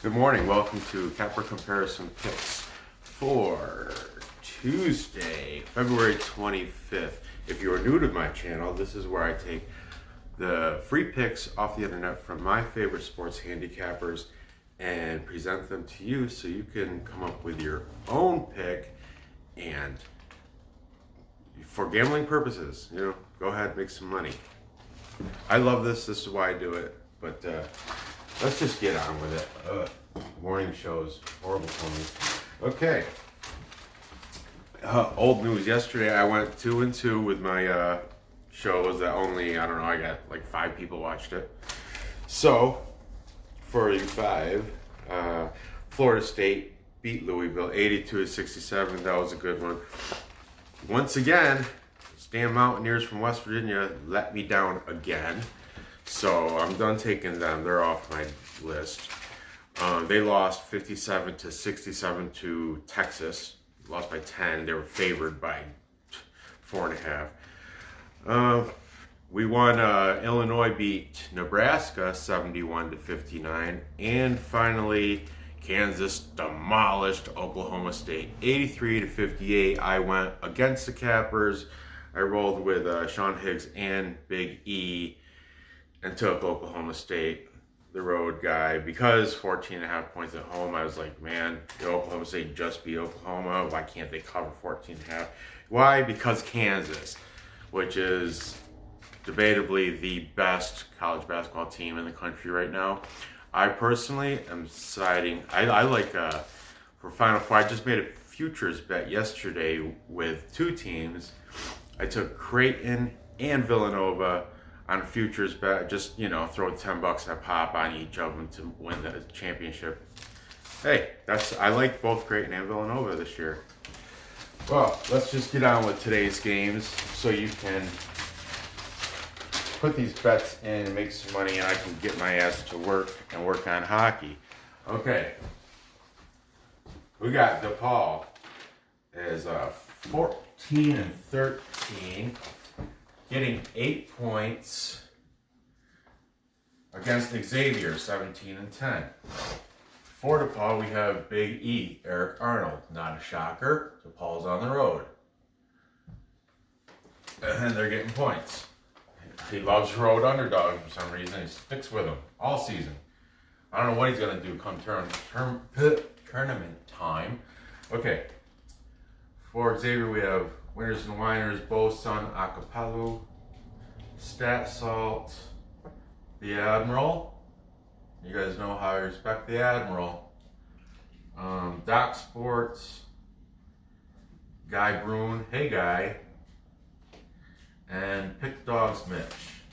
Good morning. Welcome to Capper Comparison Picks for Tuesday, February 25th. If you are new to my channel, this is where I take the free picks off the internet from my favorite sports handicappers and present them to you so you can come up with your own pick and for gambling purposes, go ahead, make some money. I love this. This is why I do it. But let's just get on with it. Morning shows, horrible for me. Okay. Old news. Yesterday I went 2-2 with my shows that only, I got like 5 people watched it. So, for you 5, Florida State beat Louisville 82-67. That was a good one. Once again, Stan Mountaineers from West Virginia let me down again. So I'm done taking them. They're off my list. They lost 57-67 to Texas. Lost by 10. They were favored by 4.5. We won. Illinois beat Nebraska 71-59, and finally Kansas demolished Oklahoma State 83-58. I went against the Cappers. I rolled with Sean Higgs and Big E and took Oklahoma State, the road guy, because 14.5 points at home. I was like, man, Oklahoma State just beat Oklahoma. Why can't they cover 14.5? Why? Because Kansas, which is debatably the best college basketball team in the country right now. I personally am siding. I like for Final Four. I just made a futures bet yesterday with 2 teams. I took Creighton and Villanova on a futures bet. Just throw $10 a pop on each of them to win the championship. Hey, I like both Creighton and Villanova this year. Well, let's just get on with today's games so you can put these bets in and make some money, and I can get my ass to work and work on hockey. Okay. We got DePaul is 14-13, getting 8 points against Xavier, 17-10. For DePaul, we have Big E, Eric Arnold. Not a shocker. DePaul's on the road. And they're getting points. He loves road underdogs for some reason. He sticks with them all season. I don't know what he's going to do come tournament time. Okay. For Xavier, we have Winners and Winers, Bo Sun Akapalu, Stat Salt, the Admiral. You guys know how I respect the Admiral. Doc Sports, Guy Brune, hey Guy, and Pick Dogs Mitch.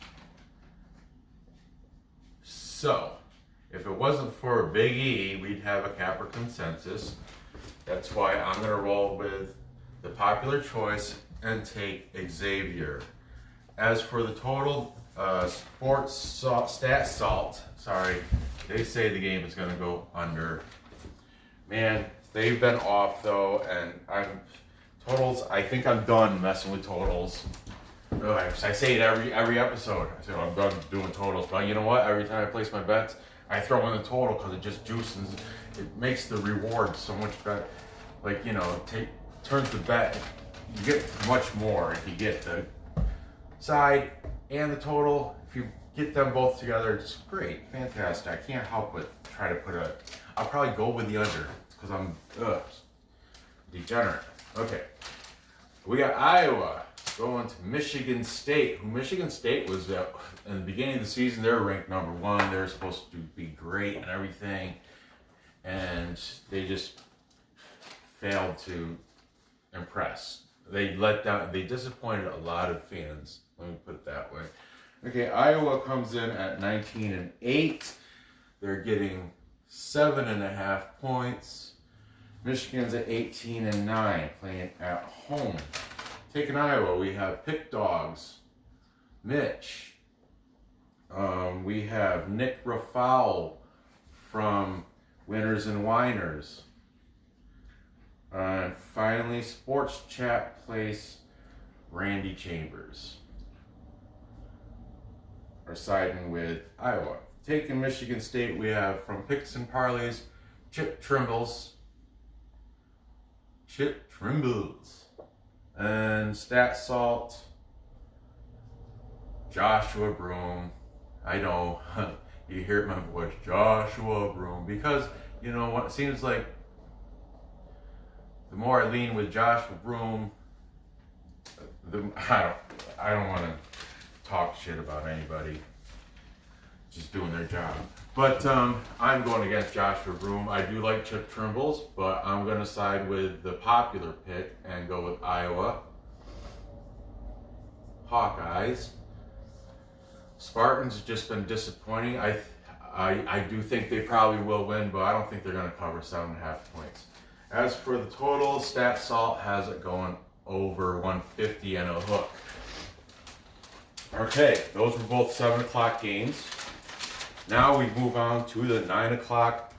So, if it wasn't for Big E, we'd have a Capper consensus. That's why I'm going to roll with the popular choice and take Xavier. As for the total, Stat Salt, they say the game is going to go under. Man, they've been off though, and I think I'm done messing with totals. I say it every episode. I say, I'm done doing totals. But you know what? Every time I place my bets, I throw in the total because it just juices. It makes the reward so much better. Turns the bet. You get much more if you get the side and the total. If you get them both together, it's great. Fantastic. I can't help but try to I'll probably go with the under because I'm degenerate. Okay. We got Iowa going to Michigan State. Michigan State was, in the beginning of the season, they were ranked number 1. They were supposed to be great and everything. And they just failed to impress. They disappointed a lot of fans. Let me put it that way. Okay, Iowa comes in at 19-8. They're getting 7.5 points. Michigan's at 18-9, playing at home. Taking Iowa, we have Pick Dogs, Mitch. We have Nick Rafowl from Winners and Winers. And finally, Sports Chat Place, Randy Chambers are siding with Iowa. taking Michigan State, we have from Picks and Parlays, Chip Trimbles, and Stat Salt, Joshua Broom. I know, you hear my voice, Joshua Broom, because you know what, it seems like the more I lean with Joshua Broom, I don't want to talk shit about anybody just doing their job. But I'm going against Joshua Broom. I do like Chip Trimbles, but I'm going to side with the popular pick and go with Iowa Hawkeyes. Spartans have just been disappointing. I do think they probably will win, but I don't think they're going to cover 7.5 points. As for the total, Stat Salt has it going over 150 and a hook. Okay, those were both 7 o'clock games. Now we move on to the 9 o'clock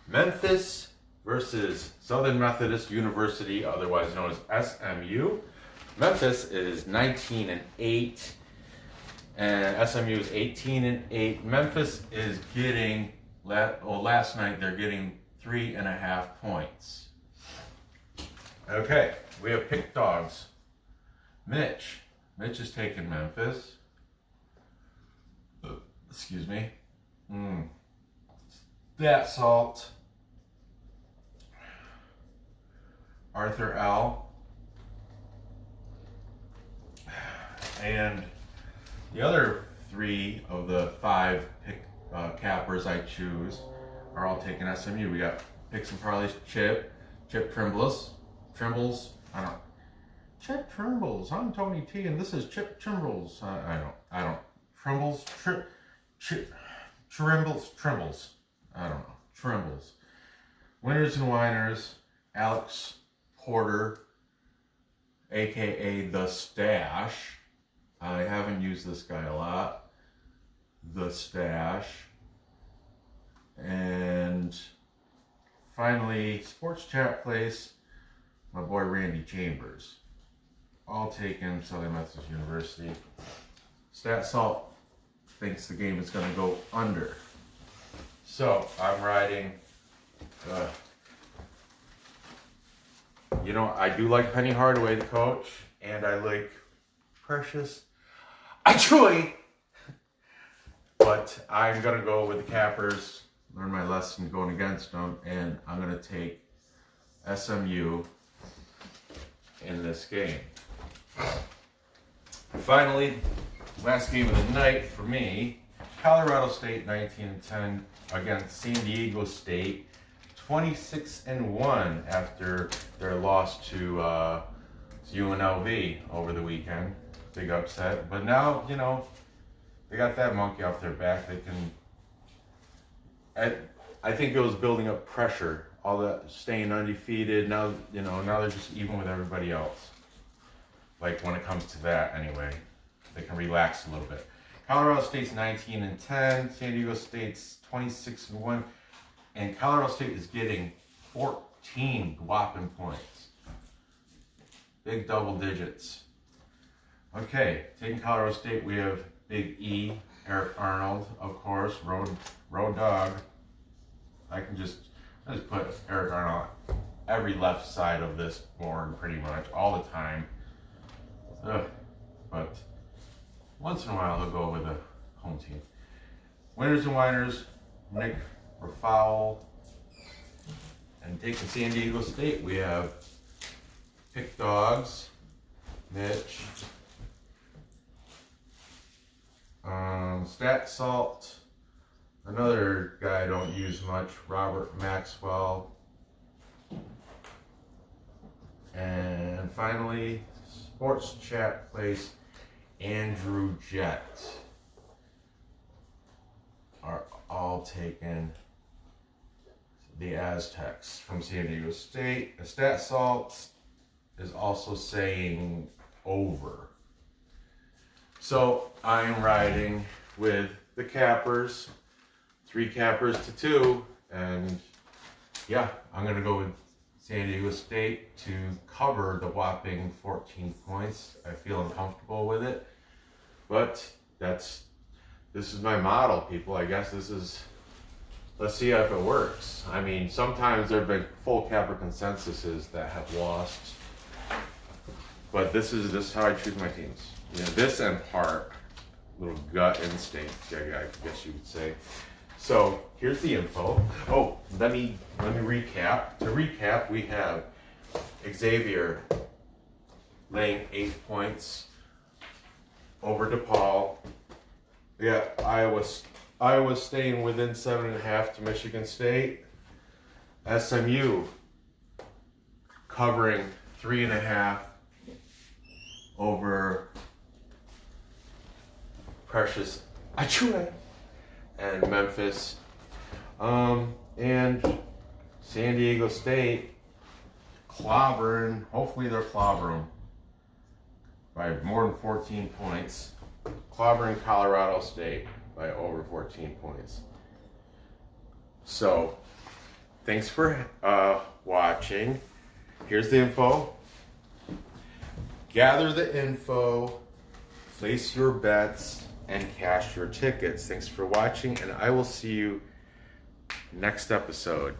Memphis versus Southern Methodist University, otherwise known as SMU. Memphis is 19-8. And SMU is 18-8. Memphis is getting, last night they're getting 3.5 points. Okay, we have pick dogs. Mitch is taking Memphis. Excuse me. Stat Salt. Arthur L. And the other 3 of the 5 pick cappers I choose are all taking SMU. We got Picks and Parlays, Chip Trimbles. Chip Trimbles. I'm Tony T, and this is Chip Trimbles. I don't. Trimbles. Trimbles. I don't know. Trimbles. Winners and Whiners. Alex Porter, aka The Stash. I haven't used this guy a lot. The Stash. And finally, Sports Chat Place, my boy Randy Chambers. All taken Southern Methodist University. Stat Salt thinks the game is going to go under. So, I'm riding, I do like Penny Hardaway, the coach, and I like Precious Troy. But I'm going to go with the cappers, learn my lesson going against them, and I'm going to take SMU in this game. Finally, last game of the night for me, Colorado State 19-10 against San Diego State, 26-1 after their loss to UNLV over the weekend. Big upset. But now, they got that monkey off their back. They can. I think it was building up pressure. All that staying undefeated. Now, now they're just even with everybody else. Like when it comes to that, anyway, they can relax a little bit. Colorado State's 19-10. San Diego State's 26-1, and Colorado State is getting 14 whopping points. Big double digits. Okay, taking Colorado State, we have Big E, Eric Arnold, of course, road dog. I just put Eric Arnold every left side of this board pretty much all the time. But once in a while he'll go with the home team. Winners and Whiners, Nick Rafowl. And taking San Diego State, we have Pick Dogs, Mitch, Stat Salt, another guy I don't use much, Robert Maxwell, and finally, Sports Chat Place, Andrew Jett, are all taken the Aztecs from San Diego State. The Stat Salt is also saying over. So I'm riding with the cappers, 3 cappers to 2, and yeah, I'm gonna go with San Diego State to cover the whopping 14 points. I feel uncomfortable with it, but that's this is my model, people. I guess this is, let's see if it works. I mean, sometimes there have been full Capper consensuses that have lost, but this is how I choose my teams. You know, this and part, little gut instinct, I guess you would say. So here's the info. Oh, let me recap. To recap, we have Xavier laying 8 points over DePaul. Yeah, Iowa staying within 7.5 to Michigan State. SMU covering 3.5 over Precious Achua and Memphis. And San Diego State clobbering, hopefully they're clobbering by more than 14 points. Clobbering Colorado State by over 14 points. So, thanks for watching. Here's the info. Gather the info, place your bets, and cash your tickets. Thanks for watching, and I will see you next episode.